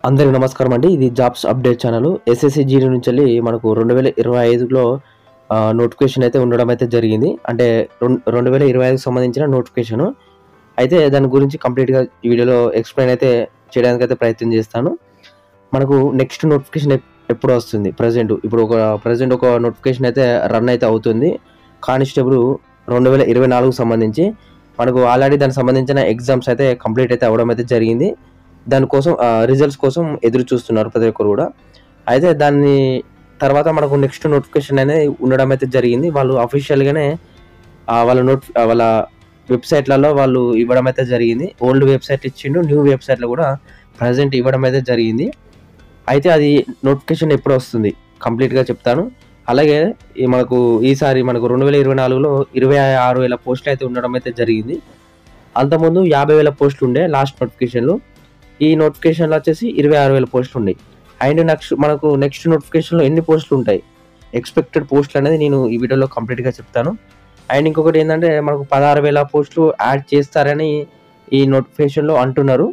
అందరికీ నమస్కారం అండి. ఇది jobs update channel. SSC GD నుంచి వెళ్ళి మనకు 2025లో నోటిఫికేషన్ అయితే ఉండడం అయితే జరిగింది. అంటే 2025కి సంబంధించిన నోటిఫికేషన్. అయితే దాని గురించి కంప్లీట్గా ఈ వీడియోలో ఎక్స్ప్లెయిన్ అయితే చేయడానికైతే ప్రయత్నం చేస్తాను. మనకు నెక్స్ట్ నోటిఫికేషన్ ఎప్పుడు వస్తుంది? ఇప్పుడు ఒక నోటిఫికేషన్ అయితే రన్ అయితే అవుతుంది. కానిస్టేబుల్ 2024కు సంబంధించి మనకు ఆల్రెడీ దానికి సంబంధించిన ఎగ్జామ్స్ అయితే కంప్లీట్ అయితే అవ్వడం అయితే జరిగింది. దానికోసం రిజల్ట్స్ కోసం ఎదురు చూస్తున్నారు ప్రతి ఒక్కరు కూడా. అయితే దాన్ని తర్వాత మనకు నెక్స్ట్ నోటిఫికేషన్ అనేది ఉండడం అయితే జరిగింది. వాళ్ళు అఫీషియల్గానే వాళ్ళ వెబ్సైట్లలో వాళ్ళు ఇవ్వడం అయితే జరిగింది. ఓల్డ్ వెబ్సైట్ ఇచ్చిండు, న్యూ వెబ్సైట్లో కూడా ప్రజెంట్ ఇవ్వడం అయితే జరిగింది. అయితే అది నోటిఫికేషన్ ఎప్పుడు వస్తుంది కంప్లీట్గా చెప్తాను. అలాగే ఈసారి మనకు 2024లో 26,000 పోస్టులు అయితే ఉండడం అయితే జరిగింది. అంతకుముందు 50,000 పోస్టులు ఉండే లాస్ట్ నోటిఫికేషన్లో. ఈ నోటిఫికేషన్లో వచ్చేసి 26,000 పోస్టులు ఉన్నాయి. అండ్ నెక్స్ట్ నోటిఫికేషన్లో ఎన్ని పోస్టులు ఉంటాయి, ఎక్స్పెక్టెడ్ పోస్టులు అనేది నేను ఈ వీడియోలో కంప్లీట్గా చెప్తాను. అండ్ ఇంకొకటి ఏంటంటే మనకు 16,000 పోస్టులు యాడ్ చేస్తారని ఈ నోటిఫికేషన్లో అంటున్నారు.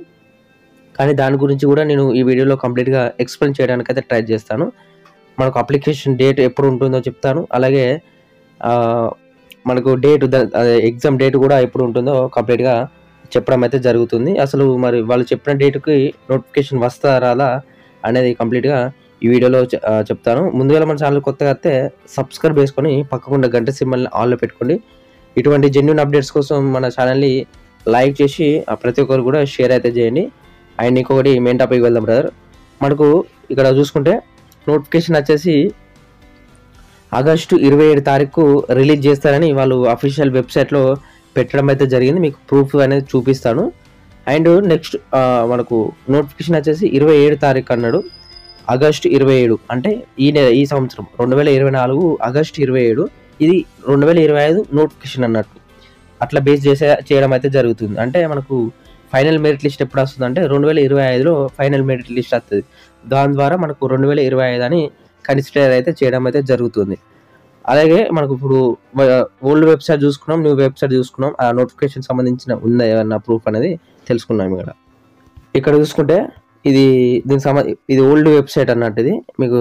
కానీ దాని గురించి కూడా నేను ఈ వీడియోలో కంప్లీట్గా ఎక్స్ప్లెయిన్ చేయడానికి అయితే ట్రై చేస్తాను. మనకు అప్లికేషన్ డేట్ ఎప్పుడు ఉంటుందో చెప్తాను. అలాగే మనకు ఎగ్జామ్ డేట్ కూడా ఎప్పుడు ఉంటుందో కంప్లీట్గా చెప్పడం అయితే జరుగుతుంది. అసలు మరి వాళ్ళు చెప్పిన డేట్కి నోటిఫికేషన్ వస్తా రాదా అనేది కంప్లీట్గా ఈ వీడియోలో చెప్తాను. ముందుగా మన ఛానల్ కొత్తగా అయితే సబ్స్క్రైబ్ చేసుకొని పక్కకుండా గంట సింబల్ని ఆన్లో పెట్టుకోండి. ఇటువంటి జెన్యూన్ అప్డేట్స్ కోసం మన ఛానల్ని లైక్ చేసి ప్రతి ఒక్కరు కూడా షేర్ అయితే చేయండి. అండ్ ఇంకొకటి మెయిన్ టాపిక్ వెళ్దాం బ్రదర్. మనకు ఇక్కడ చూసుకుంటే నోటిఫికేషన్ వచ్చేసి ఆగస్టు 27 తారీఖు రిలీజ్ చేస్తారని వాళ్ళు అఫీషియల్ వెబ్సైట్లో పెట్టడం అయితే జరిగింది. మీకు ప్రూఫ్ అనేది చూపిస్తాను. అండ్ నెక్స్ట్ మనకు నోటిఫికేషన్ వచ్చేసి 27 తారీఖు అన్నాడు. ఆగస్టు 27 అంటే ఈ సంవత్సరం 2024 ఆగస్టు 27. ఇది 2025 నోటిఫికేషన్ అన్నట్టు అట్లా బేస్ చేయడం అయితే జరుగుతుంది. అంటే మనకు ఫైనల్ మెరిట్ లిస్ట్ ఎప్పుడు వస్తుంది అంటే 2025లో ఫైనల్ మెరిట్ లిస్ట్ వస్తుంది. దాని ద్వారా మనకు 2025 అని కన్సిడర్ అయితే చేయడం అయితే జరుగుతుంది. అలాగే మనకు ఇప్పుడు ఓల్డ్ వెబ్సైట్ చూసుకున్నాం, న్యూ వెబ్సైట్ చూసుకున్నాం. ఆ నోటిఫికేషన్ సంబంధించిన ఉందా ఏమన్నా ప్రూఫ్ అనేది తెలుసుకున్నాం. ఇక్కడ చూసుకుంటే ఇది ఓల్డ్ వెబ్సైట్ అన్నట్టు. ఇది మీకు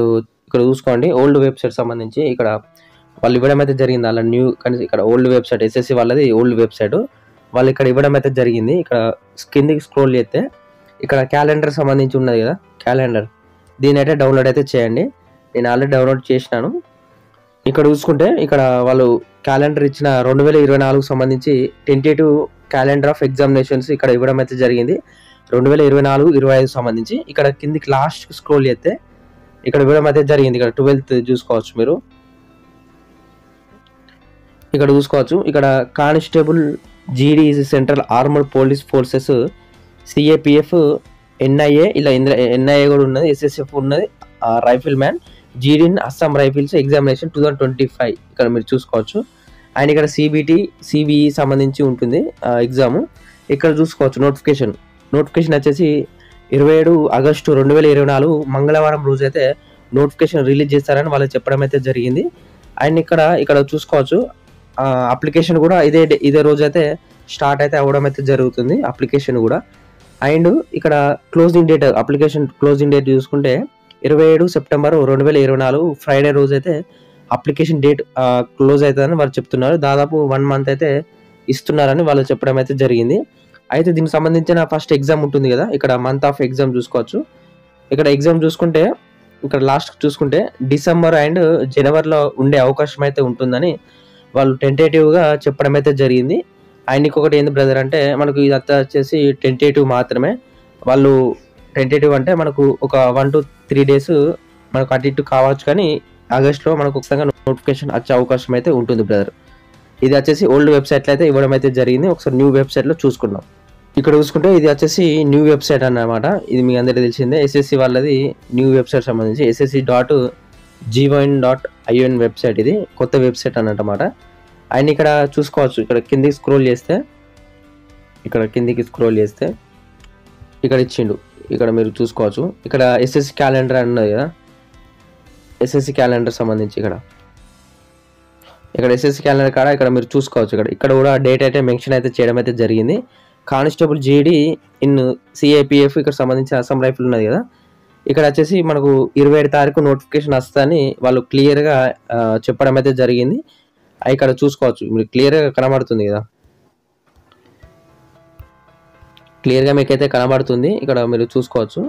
ఇక్కడ చూసుకోండి. ఓల్డ్ వెబ్సైట్ సంబంధించి ఇక్కడ వాళ్ళు ఇవ్వడం అయితే జరిగింది. అలా న్యూ కానీ ఇక్కడ ఓల్డ్ వెబ్సైట్ ఎస్ఎస్సి వాళ్ళది ఓల్డ్ వెబ్సైట్ వాళ్ళు ఇక్కడ ఇవ్వడం అయితే జరిగింది. ఇక్కడ కిందికి స్క్రోల్ చేస్తే ఇక్కడ క్యాలెండర్ సంబంధించి ఉన్నది కదా, క్యాలెండర్, దీని అయితే డౌన్లోడ్ అయితే చేయండి. నేను ఆల్రెడీ డౌన్లోడ్ చేసినాను. ఇక్కడ చూసుకుంటే ఇక్కడ వాళ్ళు క్యాలెండర్ ఇచ్చిన 2024కు సంబంధించి టెంటేటివ్ క్యాలెండర్ ఆఫ్ ఎగ్జామినేషన్స్ ఇక్కడ ఇవ్వడం అయితే జరిగింది. 2024-25 సంబంధించి ఇక్కడ కిందికి లాస్ట్ స్క్రోల్ చేస్తే ఇక్కడ ఇవ్వడం అయితే జరిగింది. ఇక్కడ 12th చూసుకోవచ్చు మీరు. ఇక్కడ చూసుకోవచ్చు. ఇక్కడ కానిస్టేబుల్ జీడీ central armoured police forces, CAPF, NIA, ఇలా ఎన్ఐఏ కూడా ఉన్నది, ఎస్ఎస్ఎఫ్ ఉన్నది, రైఫిల్ మ్యాన్, జీడీ అస్సాం రైఫిల్స్ ఎగ్జామినేషన్ 2025 ఇక్కడ మీరు చూసుకోవచ్చు. అండ్ ఇక్కడ సిబిఈ సంబంధించి ఉంటుంది ఎగ్జామ్. ఇక్కడ చూసుకోవచ్చు నోటిఫికేషన్ వచ్చేసి 27 ఆగస్టు 2024 మంగళవారం రోజు అయితే నోటిఫికేషన్ రిలీజ్ చేస్తారని వాళ్ళు చెప్పడం అయితే జరిగింది. అండ్ ఇక్కడ చూసుకోవచ్చు అప్లికేషన్ కూడా ఇదే రోజు అయితే స్టార్ట్ అయితే అవ్వడం అయితే జరుగుతుంది అప్లికేషన్ కూడా. అండ్ ఇక్కడ అప్లికేషన్ క్లోజింగ్ డేట్ చూసుకుంటే 27 సెప్టెంబర్ 2024 ఫ్రైడే రోజు అయితే అప్లికేషన్ డేట్ క్లోజ్ అవుతుందని వాళ్ళు చెప్తున్నారు. దాదాపు 1 మంత్ అయితే ఇస్తున్నారని వాళ్ళు చెప్పడం అయితే జరిగింది. అయితే దీనికి సంబంధించిన ఫస్ట్ ఎగ్జామ్ ఉంటుంది కదా, ఇక్కడ మంత్ ఆఫ్ ఎగ్జామ్ చూసుకోవచ్చు. ఇక్కడ ఎగ్జామ్ చూసుకుంటే ఇక్కడ లాస్ట్ చూసుకుంటే డిసెంబర్ అండ్ జనవరిలో ఉండే అవకాశం అయితే ఉంటుందని వాళ్ళు టెంటేటివ్గా చెప్పడం అయితే జరిగింది. అండ్ ఇంకొకటి ఏంది బ్రదర్ అంటే మనకు ఇదంతా వచ్చేసి టెంటేటివ్ మాత్రమే. వాళ్ళు టెంటేటివ్ అంటే మనకు ఒక 1 to 3 days మనకు అటు ఇటు కావచ్చు, కానీ ఆగస్టులో మనకు ఖచ్చితంగా నోటిఫికేషన్ వచ్చే అవకాశం అయితే ఉంటుంది బ్రదర్. ఇది వచ్చేసి ఓల్డ్ వెబ్సైట్లో అయితే ఇవ్వడం అయితే జరిగింది. ఒకసారి న్యూ వెబ్సైట్లో చూసుకున్నాం. ఇక్కడ చూసుకుంటే ఇది వచ్చేసి న్యూ వెబ్సైట్ అన్నమాట. ఇది మీ అందరికీ తెలిసిందే, ఎస్ఎస్సి వాళ్ళది న్యూ వెబ్సైట్ సంబంధించి SSC.G1.in వెబ్సైట్. ఇది కొత్త వెబ్సైట్ అన్నమాట. అండ్ ఇక్కడ చూసుకోవచ్చు. ఇక్కడ కిందికి స్క్రోల్ చేస్తే ఇక్కడ ఇచ్చిండు. ఇక్కడ మీరు చూసుకోవచ్చు. ఇక్కడ ఎస్ఎస్సి క్యాలెండర్ అన్నది కదా, ఎస్ఎస్సి క్యాలెండర్ సంబంధించి ఇక్కడ ఎస్ఎస్సి క్యాలెండర్ కాడ ఇక్కడ మీరు చూసుకోవచ్చు. ఇక్కడ కూడా డేట్ అయితే మెన్షన్ అయితే చేయడం అయితే జరిగింది. కానిస్టేబుల్ జీడీ ఇన్ సిఏపిఎఫ్ ఇక్కడ సంబంధించిన అస్సాం రైఫిల్ ఉన్నది కదా, ఇక్కడ వచ్చేసి మనకు 27 తారీఖు నోటిఫికేషన్ వస్తుందని వాళ్ళు క్లియర్గా చెప్పడం అయితే జరిగింది. ఇక్కడ చూసుకోవచ్చు, మీరు క్లియర్గా కనబడుతుంది కదా, క్లియర్గా మీకైతే కనబడుతుంది. ఇక్కడ మీరు చూసుకోవచ్చు,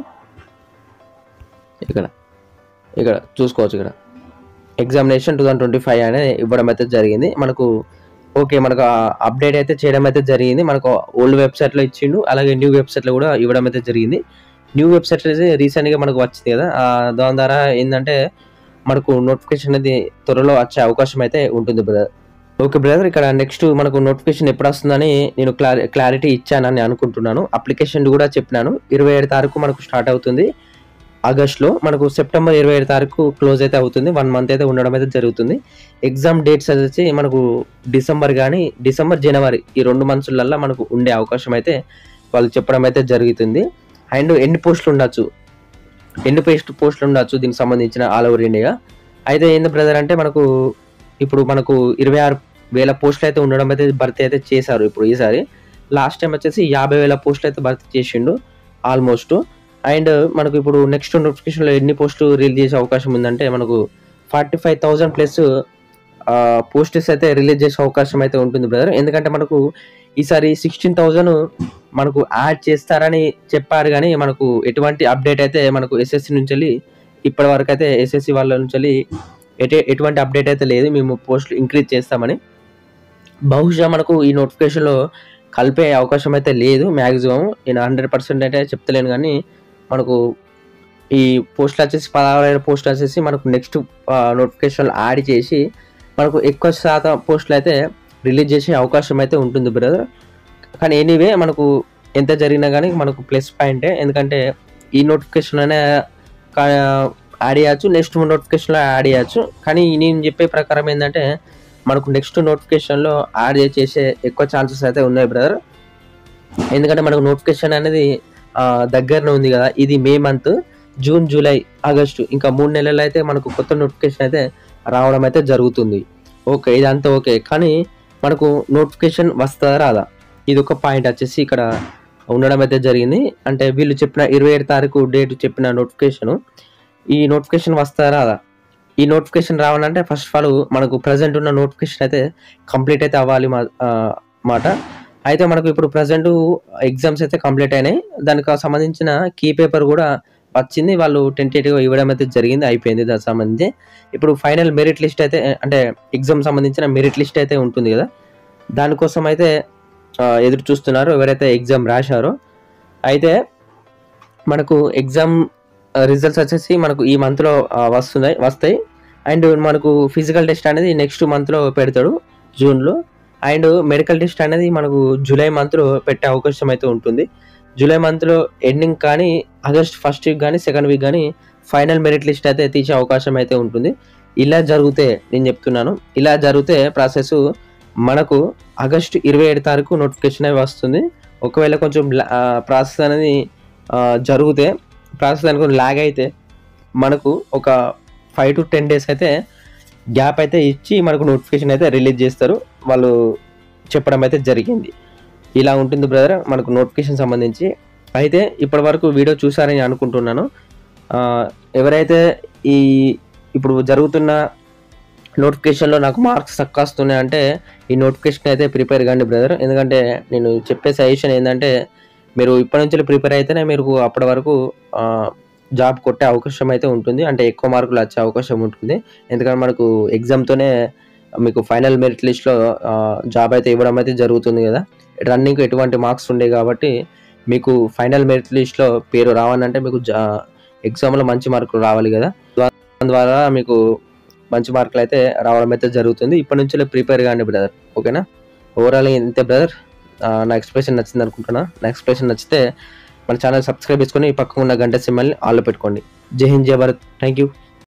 ఇక్కడ చూసుకోవచ్చు, ఇక్కడ ఎగ్జామినేషన్ 2025 అనేది ఇవ్వడం అయితే జరిగింది. మనకు ఓకే, మనకు అప్డేట్ అయితే చేయడం అయితే జరిగింది. మనకు ఓల్డ్ వెబ్సైట్లో ఇచ్చిండు, అలాగే న్యూ వెబ్సైట్లో కూడా ఇవ్వడం అయితే జరిగింది. న్యూ వెబ్సైట్ అయితే రీసెంట్గా మనకు వచ్చింది కదా, దాని ద్వారా ఏంటంటే మనకు నోటిఫికేషన్ అనేది త్వరలో వచ్చే అవకాశం అయితే ఉంటుంది బ్రదర్. ఓకే బ్రదర్, ఇక్కడ నెక్స్ట్ మనకు నోటిఫికేషన్ ఎప్పుడు వస్తుందని నేను క్లారిటీ ఇచ్చానని అనుకుంటున్నాను. అప్లికేషన్ కూడా చెప్పినాను. 27 తారీఖు మనకు స్టార్ట్ అవుతుంది ఆగస్ట్లో, మనకు సెప్టెంబర్ 27 తారీఖు క్లోజ్ అయితే అవుతుంది. 1 మంత్ అయితే ఉండడం అయితే జరుగుతుంది. ఎగ్జామ్ డేట్స్ వచ్చి మనకు డిసెంబర్, జనవరి ఈ 2 మంత్స్లల్లో మనకు ఉండే అవకాశం అయితే వాళ్ళు చెప్పడం అయితే జరుగుతుంది. అండ్ ఎన్ని పోస్టులు ఉండొచ్చు దీనికి సంబంధించిన ఆల్ ఓవర్ ఇండియా అయితే ఏంది బ్రదర్ అంటే మనకు ఇప్పుడు మనకు 26,000 పోస్టులు అయితే ఉండడం అయితే భర్తీ అయితే చేశారు. ఇప్పుడు ఈసారి లాస్ట్ టైం వచ్చేసి 50,000 పోస్టులు అయితే భర్తీ చేసిండు ఆల్మోస్ట్. అండ్ మనకు ఇప్పుడు నెక్స్ట్ నోటిఫికేషన్లో ఎన్ని పోస్టులు రిలీజ్ చేసే అవకాశం ఉందంటే మనకు 45,000 ప్లస్ పోస్టర్స్ అయితే రిలీజ్ చేసే అవకాశం అయితే ఉంటుంది బ్రదర్. ఎందుకంటే మనకు ఈసారి 16,000 మనకు యాడ్ చేస్తారని చెప్పారు, కానీ మనకు ఎటువంటి అప్డేట్ అయితే మనకు ఎస్ఎస్సి నుంచి వెళ్ళి ఇప్పటి వరకు అయితే ఎస్ఎస్సి వాళ్ళ నుంచి వెళ్ళి ఎటువంటి అప్డేట్ అయితే లేదు. మేము పోస్టులు ఇంక్రీజ్ చేస్తామని. బహుశా మనకు ఈ నోటిఫికేషన్లో కలిపే అవకాశం అయితే లేదు. మ్యాక్సిమం నేను 100% అయితే చెప్తలేను, కానీ మనకు ఈ పోస్టులు వచ్చేసి 16,000 పోస్టులు వచ్చేసి మనకు నెక్స్ట్ నోటిఫికేషన్లో యాడ్ చేసి మనకు ఎక్కువ శాతం పోస్టులు అయితే రిలీజ్ చేసే అవకాశం అయితే ఉంటుంది బ్రదర్. కానీ ఎనీవే మనకు ఎంత జరిగినా కానీ మనకు ప్లస్ పాయింటే, ఎందుకంటే ఈ నోటిఫికేషన్లోనే యాడ్ చేయొచ్చు, నెక్స్ట్ నోటిఫికేషన్లో యాడ్ చేయొచ్చు. కానీ నేను చెప్పే ప్రకారం ఏంటంటే మనకు నెక్స్ట్ నోటిఫికేషన్లో యాడ్ చేసే ఎక్కువ ఛాన్సెస్ అయితే ఉన్నాయి బ్రదర్. ఎందుకంటే మనకు నోటిఫికేషన్ అనేది దగ్గరనే ఉంది కదా. ఇది May month, June, July, August ఇంకా 3 నెలలు అయితే మనకు కొత్త నోటిఫికేషన్ అయితే రావడం అయితే జరుగుతుంది. ఓకే, ఇదంతా ఓకే, కానీ మనకు నోటిఫికేషన్ వస్తుందా రాదా, ఇది ఒక పాయింట్ వచ్చేసి ఇక్కడ ఉండడం అయితే జరిగింది. అంటే వీళ్ళు చెప్పిన 27 తారీఖు డేట్ చెప్పిన ఈ నోటిఫికేషన్ వస్తుందా రాదా. ఈ నోటిఫికేషన్ రావాలంటే ఫస్ట్ ఆఫ్ ఆల్ మనకు ప్రజెంట్ ఉన్న నోటిఫికేషన్ అయితే కంప్లీట్ అయితే అవ్వాలి మాట. అయితే మనకు ఇప్పుడు ప్రజెంట్ ఎగ్జామ్స్ అయితే కంప్లీట్ అయినాయి, దానికి సంబంధించిన కీ పేపర్ కూడా వచ్చింది. వాళ్ళు టెంటేటివ్గా ఇవ్వడం అయితే జరిగింది, అయిపోయింది. దానికి సంబంధించి ఇప్పుడు ఫైనల్ మెరిట్ లిస్ట్ అయితే, అంటే ఎగ్జామ్ సంబంధించిన మెరిట్ లిస్ట్ అయితే ఉంటుంది కదా, దానికోసం అయితే ఎదురు చూస్తున్నారు ఎవరైతే ఎగ్జామ్ రాశారో. అయితే మనకు ఎగ్జామ్ రిజల్ట్స్ వచ్చేసి మనకు ఈ మంత్లో వస్తాయి. అండ్ మనకు ఫిజికల్ టెస్ట్ అనేది నెక్స్ట్ మంత్లో పెడతాడు, జూన్లో. అండ్ మెడికల్ టెస్ట్ అనేది మనకు జూలై మంత్లో పెట్టే అవకాశం అయితే ఉంటుంది. జూలై మంత్లో ఎండింగ్ కానీ ఆగస్ట్ ఫస్ట్ వీక్ కానీ సెకండ్ వీక్ కానీ ఫైనల్ మెరిట్ లిస్ట్ అయితే తీసే అవకాశం అయితే ఉంటుంది. ఇలా జరిగితే నేను చెప్తున్నాను, ఇలా జరిగితే ప్రాసెస్ మనకు ఆగస్టు 27 తారీఖు నోటిఫికేషన్ అయి వస్తుంది. ఒకవేళ కొంచెం ప్రాసెస్ అనేది జరిగితే, ప్రాసెస్ అనుకో లాగ్ అయితే మనకు ఒక 5 to 10 days అయితే గ్యాప్ అయితే ఇచ్చి మనకు నోటిఫికేషన్ అయితే రిలీజ్ చేస్తారు, వాళ్ళు చెప్పడం అయితే జరిగింది. ఇలా ఉంటుంది బ్రదర్ మనకు నోటిఫికేషన్ సంబంధించి. అయితే ఇప్పటి వరకు వీడియో చూసారని అనుకుంటున్నాను. ఎవరైతే ఇప్పుడు జరుగుతున్న నోటిఫికేషన్లో నాకు మార్క్స్ తక్కువ వస్తున్నాయి అంటే ఈ నోటిఫికేషన్ అయితే ప్రిపేర్ కండి బ్రదర్. ఎందుకంటే నేను చెప్పే సజెషన్ ఏంటంటే మీరు ఇప్పటి నుంచి ప్రిపేర్ అయితేనే మీరు అప్పటి వరకు జాబ్ కొట్టే అవకాశం అయితే ఉంటుంది, అంటే ఎక్కువ మార్కులు వచ్చే అవకాశం ఉంటుంది. ఎందుకంటే మనకు ఎగ్జామ్తోనే మీకు ఫైనల్ మెరిట్ లిస్ట్లో జాబ్ అయితే ఇవ్వడం అయితే జరుగుతుంది కదా. రన్నింగ్ ఎటువంటి మార్క్స్ ఉండే కాబట్టి మీకు ఫైనల్ మెరిట్ లిస్ట్లో పేరు రావాలంటే మీకు ఎగ్జామ్లో మంచి మార్కులు రావాలి కదా. దాని ద్వారా మీకు మంచి మార్కులు అయితే రావడం అయితే జరుగుతుంది. ఇప్పటి నుంచి ప్రిపేర్ కానీ బ్రదర్, ఓకేనా. ఓవరాల్ ఇంతే బ్రదర్. నా ఎక్స్ప్రెషన్ నచ్చింది అనుకుంటున్నా. నా ఎక్స్ప్రెషన్ నచ్చితే మన ఛానల్ సబ్స్క్రైబ్ చేసుకొని పక్కన ఉన్న గంట సింబల్ని ఆల్లో పెట్టుకోండి. జై హింద్, జై భారత్. Thank you.